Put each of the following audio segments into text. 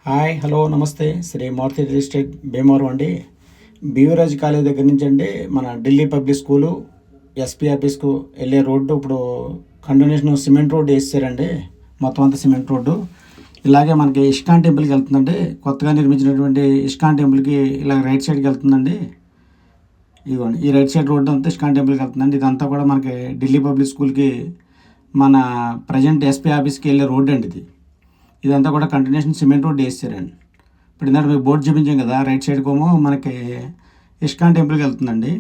Hi hello నమస్తే Shri Maruti real estate Bhimavaram అండి. బీవీరాజ్ college దగ్గర నుంచి అండి మన ఢిల్లీ పబ్లిక్ స్కూలు ఎస్పీ ఆఫీస్కు వెళ్ళే రోడ్డు ఇప్పుడు కంటిన్యూషన్ సిమెంట్ రోడ్డు వేసారండి. మొత్తం అంతా సిమెంట్ రోడ్డు. ఇలాగే మనకి ఇస్కాన్ టెంపుల్కి వెళ్తుందండి. కొత్తగా నిర్మించినటువంటి ఇస్కాన్ టెంపుల్కి ఇలా రైట్ సైడ్కి వెళ్తుందండి. ఇదిగోండి ఈ రైట్ సైడ్ రోడ్డు అంతా ఇస్కాన్ టెంపుల్కి వెళ్తుందండి. ఇదంతా కూడా మనకి ఢిల్లీ పబ్లిక్ స్కూల్కి మన ప్రజెంట్ ఎస్పీ ఆఫీస్కి వెళ్ళే రోడ్డు అండి ఇది. ఇదంతా కూడా కంటిన్యూషన్ సిమెంట్ రోడ్ వేసారండి. ఇప్పుడు ఇందాక మీకు బోర్డు చూపించాం కదా, రైట్ సైడ్ కోమో మనకి ఇస్కాన్ టెంపుల్కి వెళ్తుందండి.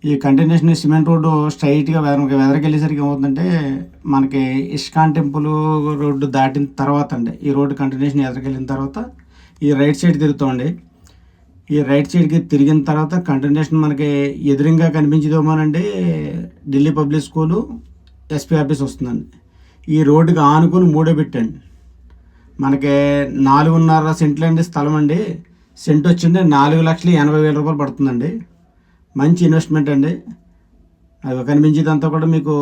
ఈ కంటిన్యూషన్ సిమెంట్ రోడ్డు స్ట్రైట్గా వెదరికి వెళ్ళేసరికి ఏమవుతుందంటే మనకి ఇస్కాన్ టెంపుల్ రోడ్డు దాటిన తర్వాత అండి, ఈ రోడ్డు కంటిన్యూషన్ ఎదరికి వెళ్ళిన తర్వాత ఈ రైట్ సైడ్ తిరుగుతామండి. ఈ రైట్ సైడ్కి తిరిగిన తర్వాత కంటిన్యూషన్ మనకి ఎదురుగా కనిపించేదేమోనండి Delhi public school SP office వస్తుందండి. ఈ రోడ్డుకి ఆనుకొని మూడో పెట్టండి. మనకి 4.5 సెంట్లు అండి స్థలం అండి. సెంట్ వచ్చింది 4,80,000 రూపాయలు పడుతుందండి. మంచి ఇన్వెస్ట్మెంట్ అండి. అది కనిపించేదంతా కూడా మీకు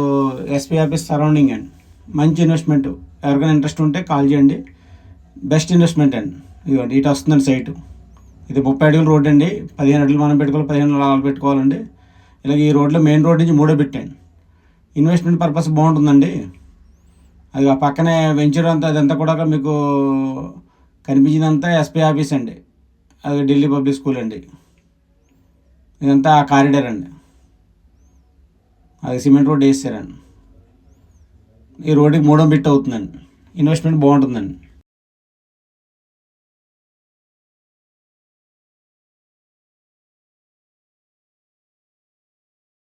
ఎస్పీ ఆఫీస్ సరౌండింగ్ అండి. మంచి ఇన్వెస్ట్మెంట్. ఎవరికైనా ఇంట్రెస్ట్ ఉంటే కాల్ చేయండి. బెస్ట్ ఇన్వెస్ట్మెంట్ అండి. ఇదిగోండి ఇటు వస్తుందండి సైటు. ఇది 30 అడుగుల రోడ్ అండి. 15 అడుగులు మనం పెట్టుకోవాలి, 15 అడుగులు పెట్టుకోవాలండి. ఇలాగ ఈ రోడ్లో మెయిన్ రోడ్ నుంచి మూడో పెట్టండి. ఇన్వెస్ట్మెంట్ పర్పస్ బాగుంటుందండి. అది ఆ పక్కనే వెంచర్ అంతా అదంతా కూడా మీకు కనిపించిందంతా ఎస్పీ ఆఫీస్ అండి. అది ఢిల్లీ పబ్లిక్ స్కూల్ అండి. ఇదంతా కారిడార్ అండి. అది సిమెంట్ రోడ్ వేసారండి. ఈ రోడ్డుకి మూడో బిట్ అవుతుందండి. ఇన్వెస్ట్మెంట్ బాగుంటుందండి.